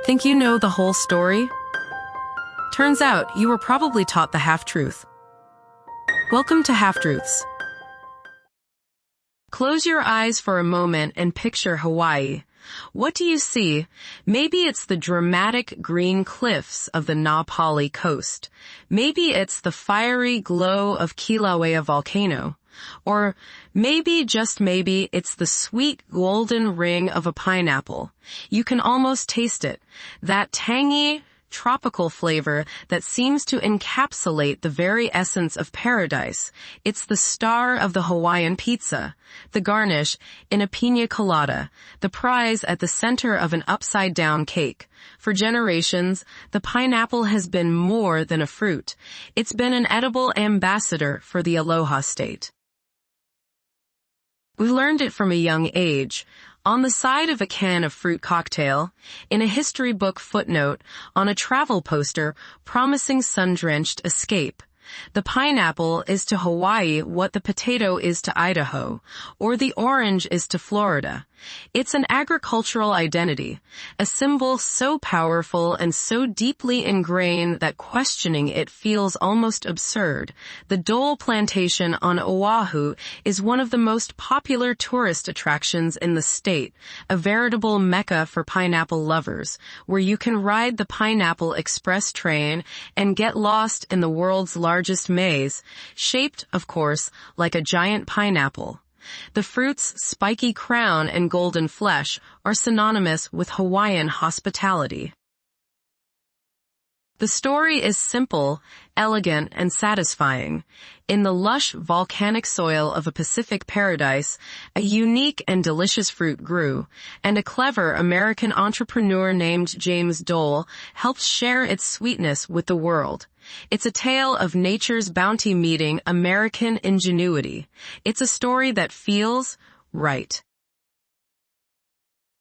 Think you know the whole story? Turns out you were probably taught the half-truth. Welcome to Half-Truths. Close your eyes for a moment and picture Hawaii. What do you see? Maybe it's the dramatic green cliffs of the Na Pali coast. Maybe it's the fiery glow of Kilauea volcano. Or maybe, just maybe, it's the sweet golden ring of a pineapple. You can almost taste it. That tangy, tropical flavor that seems to encapsulate the very essence of paradise. It's the star of the Hawaiian pizza, the garnish in a piña colada, the prize at the center of an upside-down cake. For generations, the pineapple has been more than a fruit. It's been an edible ambassador for the Aloha State. We learned it from a young age. On the side of a can of fruit cocktail, in a history book footnote, on a travel poster promising sun-drenched escape. The pineapple is to Hawaii what the potato is to Idaho, or the orange is to Florida. It's an agricultural identity, a symbol so powerful and so deeply ingrained that questioning it feels almost absurd. The Dole plantation on Oahu is one of the most popular tourist attractions in the state, a veritable mecca for pineapple lovers, where you can ride the Pineapple Express train and get lost in the world's largest maze, shaped, of course, like a giant pineapple. The fruit's spiky crown and golden flesh are synonymous with Hawaiian hospitality. The story is simple, elegant, and satisfying. In the lush volcanic soil of a Pacific paradise, a unique and delicious fruit grew, and a clever American entrepreneur named James Dole helped share its sweetness with the world. It's a tale of nature's bounty meeting American ingenuity. It's a story that feels right.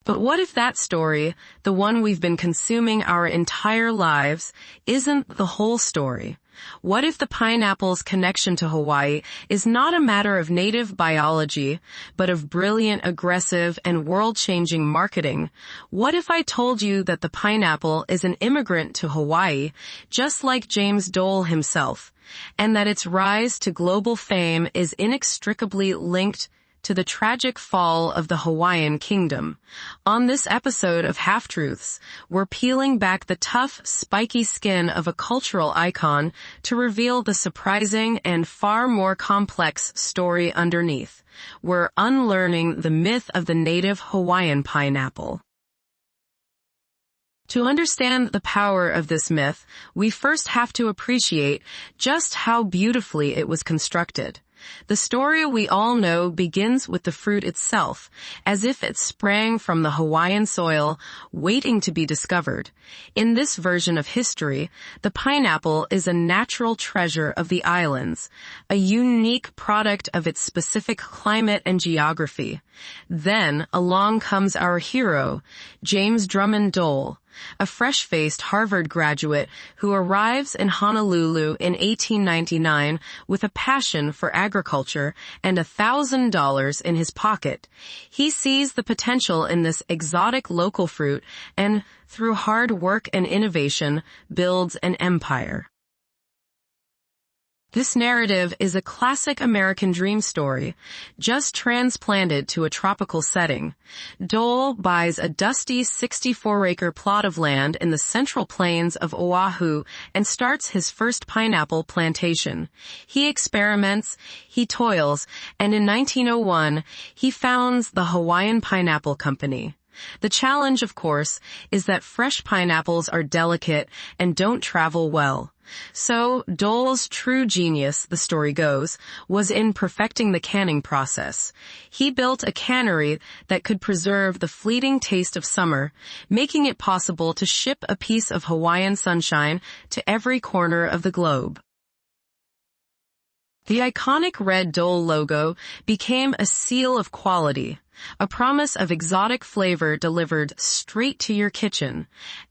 But what if that story, the one we've been consuming our entire lives, isn't the whole story? What if the pineapple's connection to Hawaii is not a matter of native biology, but of brilliant, aggressive, and world-changing marketing? What if I told you that the pineapple is an immigrant to Hawaii, just like James Dole himself, and that its rise to global fame is inextricably linked to the tragic fall of the Hawaiian kingdom? On this episode of Half-Truths, we're peeling back the tough, spiky skin of a cultural icon to reveal the surprising and far more complex story underneath. We're unlearning the myth of the native Hawaiian pineapple. To understand the power of this myth, we first have to appreciate just how beautifully it was constructed. The story we all know begins with the fruit itself, as if it sprang from the Hawaiian soil, waiting to be discovered. In this version of history, the pineapple is a natural treasure of the islands, a unique product of its specific climate and geography. Then along comes our hero, James Drummond Dole, a fresh-faced Harvard graduate who arrives in Honolulu in 1899 with a passion for agriculture and $1,000 in his pocket. He sees the potential in this exotic local fruit and, through hard work and innovation, builds an empire. This narrative is a classic American dream story, just transplanted to a tropical setting. Dole buys a dusty 64-acre plot of land in the central plains of Oahu and starts his first pineapple plantation. He experiments, he toils, and in 1901, he founds the Hawaiian Pineapple Company. The challenge, of course, is that fresh pineapples are delicate and don't travel well. So, Dole's true genius, the story goes, was in perfecting the canning process. He built a cannery that could preserve the fleeting taste of summer, making it possible to ship a piece of Hawaiian sunshine to every corner of the globe. The iconic red Dole logo became a seal of quality, a promise of exotic flavor delivered straight to your kitchen.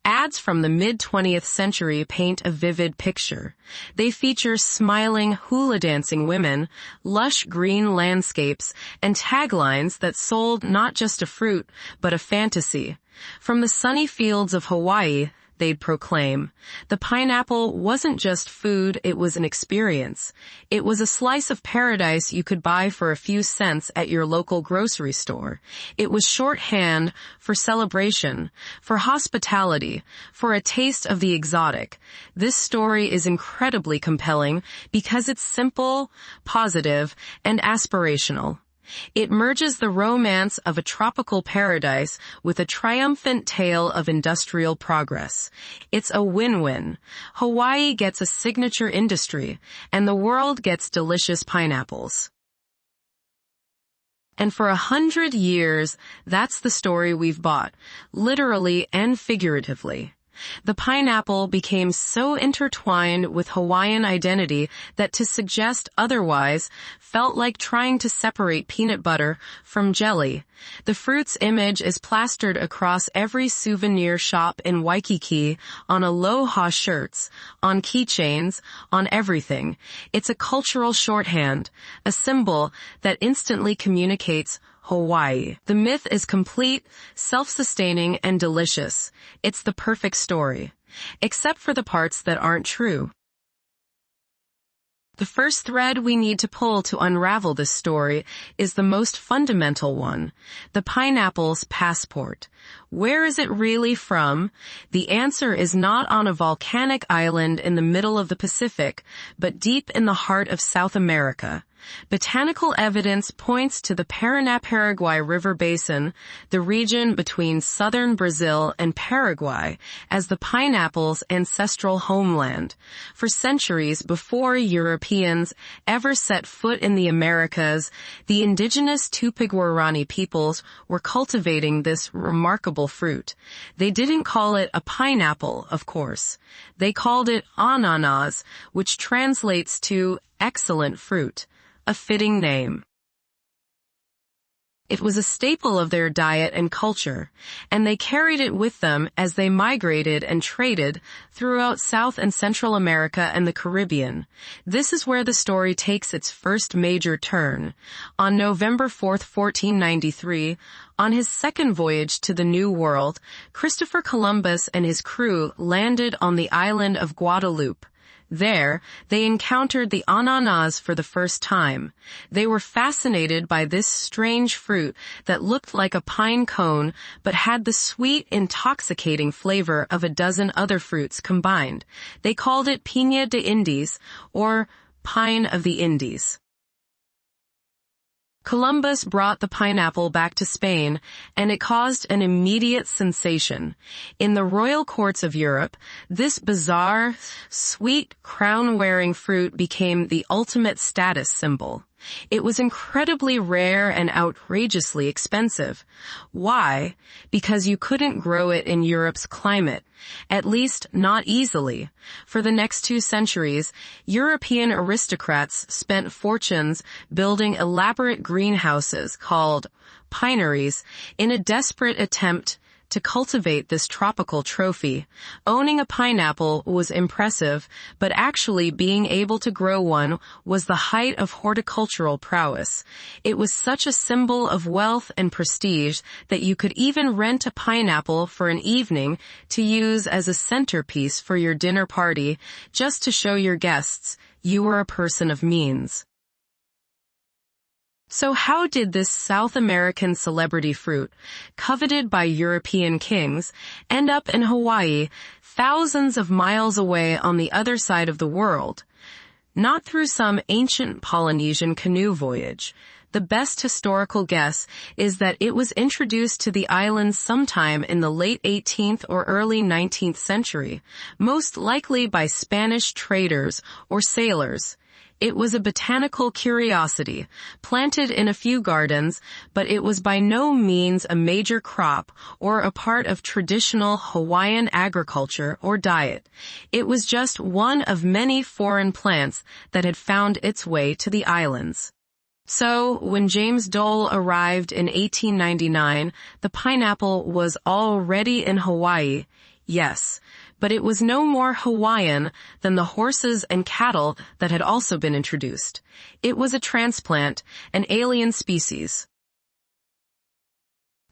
Ads from the mid-20th century paint a vivid picture. They feature smiling, hula-dancing women, lush green landscapes, and taglines that sold not just a fruit, but a fantasy. From the sunny fields of Hawaii, they'd proclaim, the pineapple wasn't just food, it was an experience. It was a slice of paradise you could buy for a few cents at your local grocery store. It was shorthand for celebration, for hospitality, for a taste of the exotic. This story is incredibly compelling because it's simple, positive, and aspirational. It merges the romance of a tropical paradise with a triumphant tale of industrial progress. It's a win-win. Hawaii gets a signature industry, and the world gets delicious pineapples. And for 100 years, that's the story we've bought, literally and figuratively. The pineapple became so intertwined with Hawaiian identity that to suggest otherwise felt like trying to separate peanut butter from jelly. The fruit's image is plastered across every souvenir shop in Waikiki, on aloha shirts, on keychains, on everything. It's a cultural shorthand, a symbol that instantly communicates Hawaii. The myth is complete, self-sustaining, and delicious. It's the perfect story. Except for the parts that aren't true. The first thread we need to pull to unravel this story is the most fundamental one, the pineapple's passport. Where is it really from? The answer is not on a volcanic island in the middle of the Pacific, but deep in the heart of South America. Botanical evidence points to the Paraná-Paraguay River Basin, the region between southern Brazil and Paraguay, as the pineapple's ancestral homeland. For centuries before Europeans ever set foot in the Americas, the indigenous Tupi-Guarani peoples were cultivating this remarkable fruit. They didn't call it a pineapple, of course. They called it ananas, which translates to excellent fruit. A fitting name. It was a staple of their diet and culture, and they carried it with them as they migrated and traded throughout South and Central America and the Caribbean. This is where the story takes its first major turn. On November 4, 1493, on his second voyage to the New World, Christopher Columbus and his crew landed on the island of Guadeloupe. There, they encountered the ananas for the first time. They were fascinated by this strange fruit that looked like a pine cone but had the sweet, intoxicating flavor of a dozen other fruits combined. They called it Piña de Indies, or Pine of the Indies. Columbus brought the pineapple back to Spain, and it caused an immediate sensation. In the royal courts of Europe, this bizarre, sweet, crown-wearing fruit became the ultimate status symbol. It was incredibly rare and outrageously expensive. Why? Because you couldn't grow it in Europe's climate, at least not easily. For the next 2 centuries, European aristocrats spent fortunes building elaborate greenhouses called pineries in a desperate attempt to cultivate this tropical trophy. Owning a pineapple was impressive, but actually being able to grow one was the height of horticultural prowess. It was such a symbol of wealth and prestige that you could even rent a pineapple for an evening to use as a centerpiece for your dinner party, just to show your guests you were a person of means. So how did this South American celebrity fruit, coveted by European kings, end up in Hawaii, thousands of miles away on the other side of the world? Not through some ancient Polynesian canoe voyage. The best historical guess is that it was introduced to the islands sometime in the late 18th or early 19th century, most likely by Spanish traders or sailors. It was a botanical curiosity, planted in a few gardens, but it was by no means a major crop or a part of traditional Hawaiian agriculture or diet. It was just one of many foreign plants that had found its way to the islands. So, when James Dole arrived in 1899, the pineapple was already in Hawaii, yes, but it was no more Hawaiian than the horses and cattle that had also been introduced. It was a transplant, an alien species.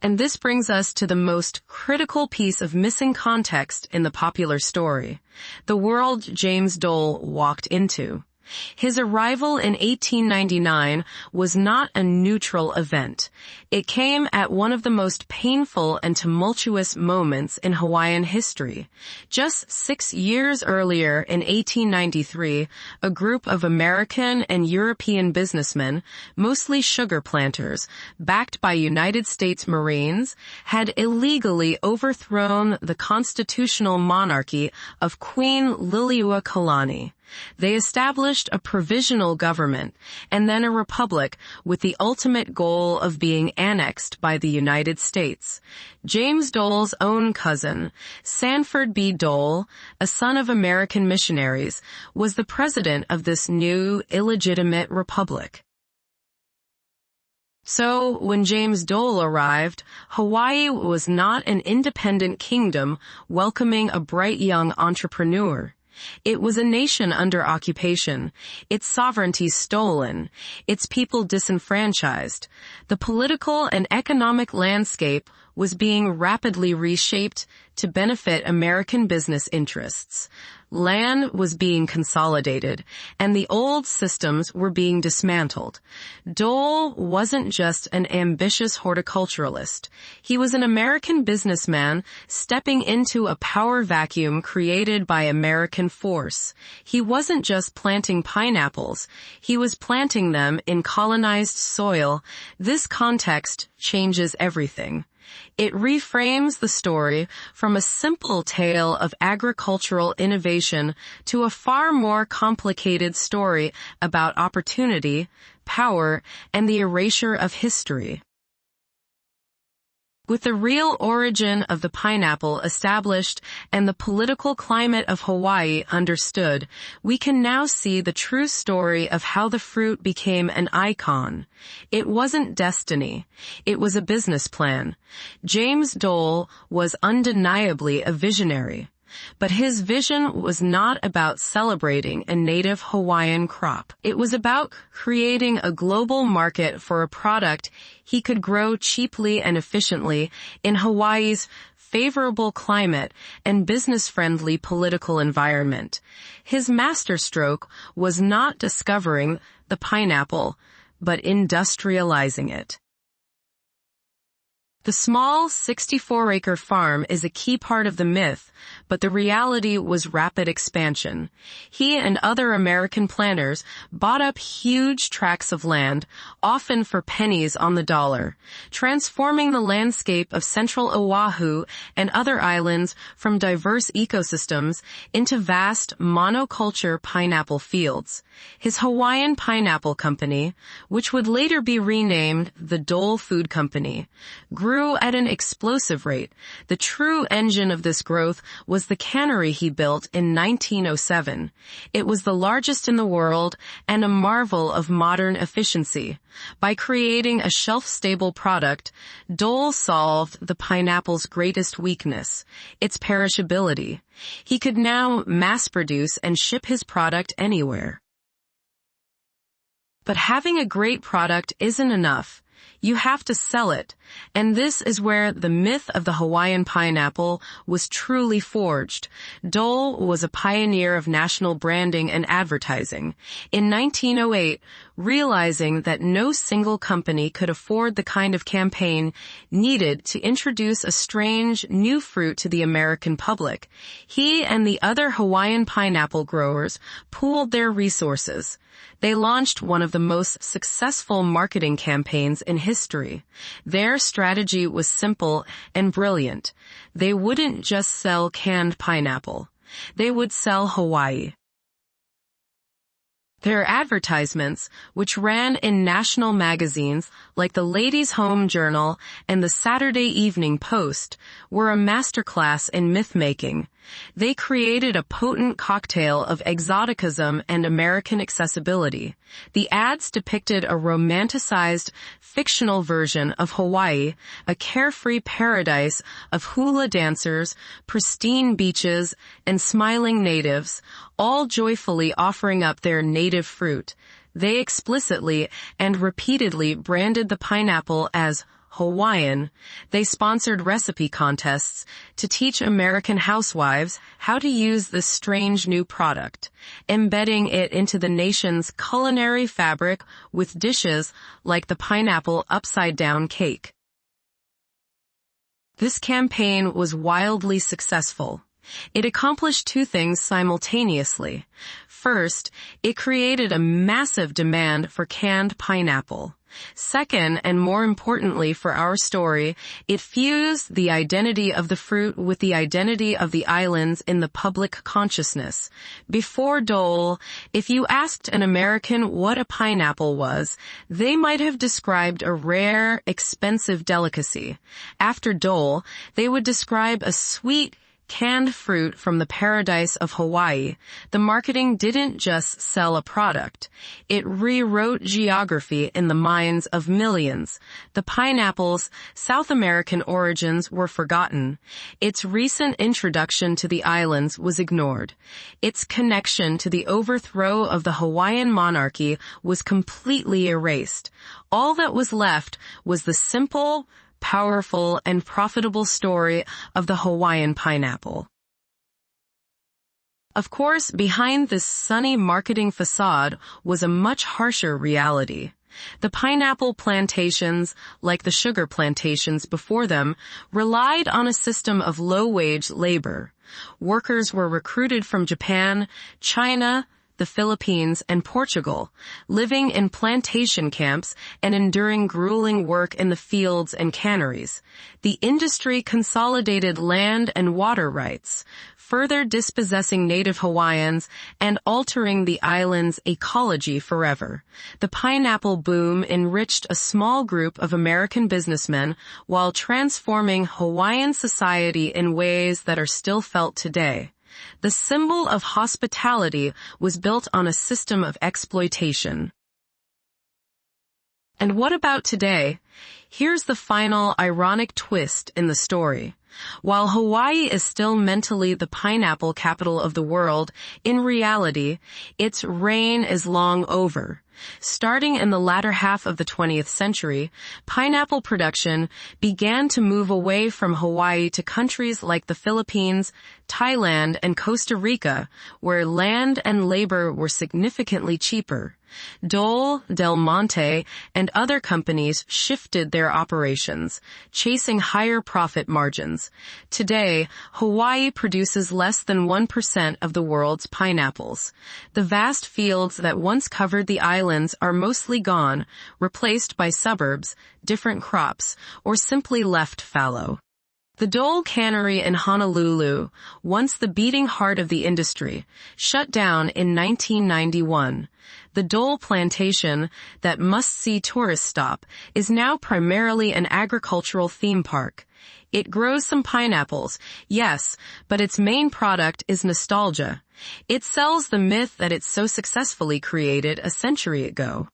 And this brings us to the most critical piece of missing context in the popular story, the world James Dole walked into. His arrival in 1899 was not a neutral event. It came at one of the most painful and tumultuous moments in Hawaiian history. Just 6 years earlier, in 1893, a group of American and European businessmen, mostly sugar planters, backed by United States Marines, had illegally overthrown the constitutional monarchy of Queen Liliuokalani. They established a provisional government and then a republic with the ultimate goal of being annexed by the United States. James Dole's own cousin, Sanford B. Dole, a son of American missionaries, was the president of this new illegitimate republic. So, when James Dole arrived, Hawaii was not an independent kingdom welcoming a bright young entrepreneur. It was a nation under occupation, its sovereignty stolen, its people disenfranchised. The political and economic landscape was being rapidly reshaped to benefit American business interests. Land was being consolidated, and the old systems were being dismantled. Dole wasn't just an ambitious horticulturalist. He was an American businessman stepping into a power vacuum created by American force. He wasn't just planting pineapples. He was planting them in colonized soil. This context changes everything. It reframes the story from a simple tale of agricultural innovation to a far more complicated story about opportunity, power, and the erasure of history. With the real origin of the pineapple established and the political climate of Hawaii understood, we can now see the true story of how the fruit became an icon. It wasn't destiny. It was a business plan. James Dole was undeniably a visionary. But his vision was not about celebrating a native Hawaiian crop. It was about creating a global market for a product he could grow cheaply and efficiently in Hawaii's favorable climate and business-friendly political environment. His masterstroke was not discovering the pineapple, but industrializing it. The small 64-acre farm is a key part of the myth, but the reality was rapid expansion. He and other American planters bought up huge tracts of land, often for pennies on the dollar, transforming the landscape of central Oahu and other islands from diverse ecosystems into vast monoculture pineapple fields. His Hawaiian Pineapple Company, which would later be renamed the Dole Food Company, grew at an explosive rate. The true engine of this growth was the cannery he built in 1907. It was the largest in the world and a marvel of modern efficiency. By creating a shelf-stable product, Dole solved the pineapple's greatest weakness, its perishability. He could now mass-produce and ship his product anywhere. But having a great product isn't enough. You have to sell it. And this is where the myth of the Hawaiian pineapple was truly forged. Dole was a pioneer of national branding and advertising. In 1908, realizing that no single company could afford the kind of campaign needed to introduce a strange new fruit to the American public, he and the other Hawaiian pineapple growers pooled their resources. They launched one of the most successful marketing campaigns in history. Their strategy was simple and brilliant. They wouldn't just sell canned pineapple. They would sell Hawaii. Their advertisements, which ran in national magazines like the Ladies' Home Journal and the Saturday Evening Post, were a masterclass in myth-making. They created a potent cocktail of exoticism and American accessibility. The ads depicted a romanticized, fictional version of Hawaii, a carefree paradise of hula dancers, pristine beaches, and smiling natives, all joyfully offering up their native fruit. They explicitly and repeatedly branded the pineapple as Hawaiian, they sponsored recipe contests to teach American housewives how to use this strange new product, embedding it into the nation's culinary fabric with dishes like the pineapple upside-down cake. This campaign was wildly successful. It accomplished two things simultaneously. First, it created a massive demand for canned pineapple. Second, and more importantly for our story, it fused the identity of the fruit with the identity of the islands in the public consciousness. Before Dole, if you asked an American what a pineapple was, they might have described a rare, expensive delicacy. After Dole, they would describe a sweet, canned fruit from the paradise of Hawaii. The marketing didn't just sell a product. It rewrote geography in the minds of millions. The pineapple's South American origins were forgotten. Its recent introduction to the islands was ignored. Its connection to the overthrow of the Hawaiian monarchy was completely erased. All that was left was the simple, powerful, and profitable story of the Hawaiian pineapple. Of course, behind this sunny marketing facade was a much harsher reality. The pineapple plantations, like the sugar plantations before them, relied on a system of low-wage labor. Workers were recruited from Japan, China, the Philippines, and Portugal, living in plantation camps and enduring grueling work in the fields and canneries. The industry consolidated land and water rights, further dispossessing native Hawaiians and altering the island's ecology forever. The pineapple boom enriched a small group of American businessmen while transforming Hawaiian society in ways that are still felt today. The symbol of hospitality was built on a system of exploitation. And what about today? Here's the final ironic twist in the story. While Hawaii is still mentally the pineapple capital of the world, in reality, its reign is long over. Starting in the latter half of the 20th century, pineapple production began to move away from Hawaii to countries like the Philippines, Thailand, and Costa Rica, where land and labor were significantly cheaper. Dole, Del Monte, and other companies shifted their operations, chasing higher profit margins. Today, Hawaii produces less than 1% of the world's pineapples. The vast fields that once covered the islands are mostly gone, replaced by suburbs, different crops, or simply left fallow. The Dole cannery in Honolulu, once the beating heart of the industry, shut down in 1991. The Dole plantation, that must-see tourist stop, is now primarily an agricultural theme park. It grows some pineapples, yes, but its main product is nostalgia. It sells the myth that it so successfully created a century ago.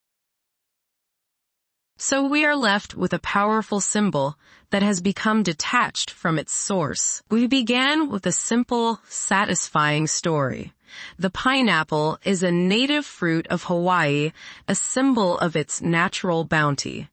So we are left with a powerful symbol that has become detached from its source. We began with a simple, satisfying story. The pineapple is a native fruit of Hawaii, a symbol of its natural bounty.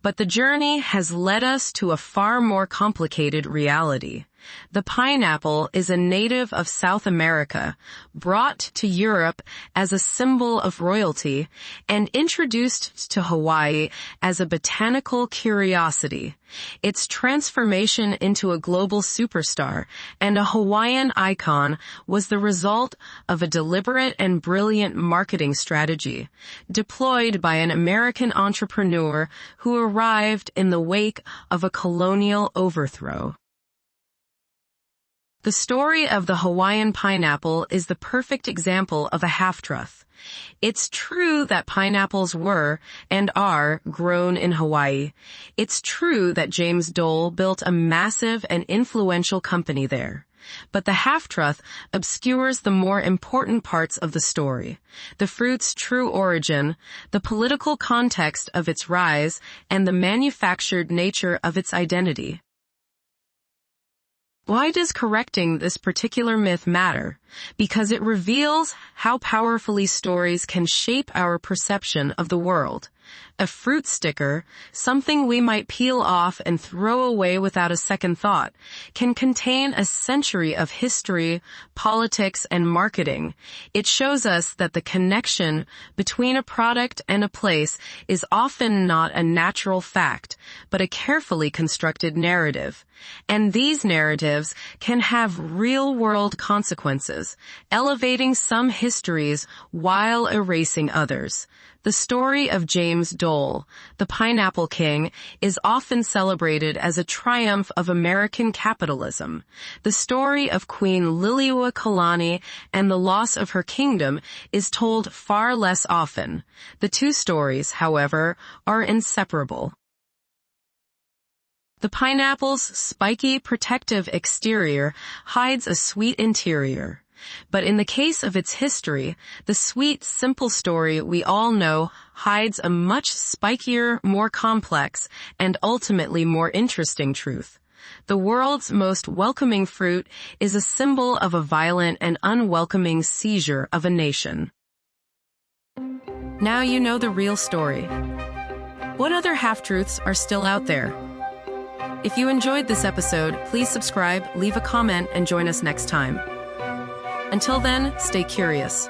But the journey has led us to a far more complicated reality. The pineapple is a native of South America, brought to Europe as a symbol of royalty, and introduced to Hawaii as a botanical curiosity. Its transformation into a global superstar and a Hawaiian icon was the result of a deliberate and brilliant marketing strategy, deployed by an American entrepreneur who arrived in the wake of a colonial overthrow. The story of the Hawaiian pineapple is the perfect example of a half-truth. It's true that pineapples were, and are, grown in Hawaii. It's true that James Dole built a massive and influential company there. But the half-truth obscures the more important parts of the story: the fruit's true origin, the political context of its rise, and the manufactured nature of its identity. Why does correcting this particular myth matter? Because it reveals how powerfully stories can shape our perception of the world. A fruit sticker, something we might peel off and throw away without a second thought, can contain a century of history, politics, and marketing. It shows us that the connection between a product and a place is often not a natural fact, but a carefully constructed narrative. And these narratives can have real-world consequences, elevating some histories while erasing others. The story of James Dole, the Pineapple King, is often celebrated as a triumph of American capitalism. The story of Queen Liliuokalani and the loss of her kingdom is told far less often. The two stories, however, are inseparable. The pineapple's spiky, protective exterior hides a sweet interior. But in the case of its history, the sweet, simple story we all know hides a much spikier, more complex, and ultimately more interesting truth. The world's most welcoming fruit is a symbol of a violent and unwelcoming seizure of a nation. Now you know the real story. What other half-truths are still out there? If you enjoyed this episode, please subscribe, leave a comment, and join us next time. Until then, stay curious.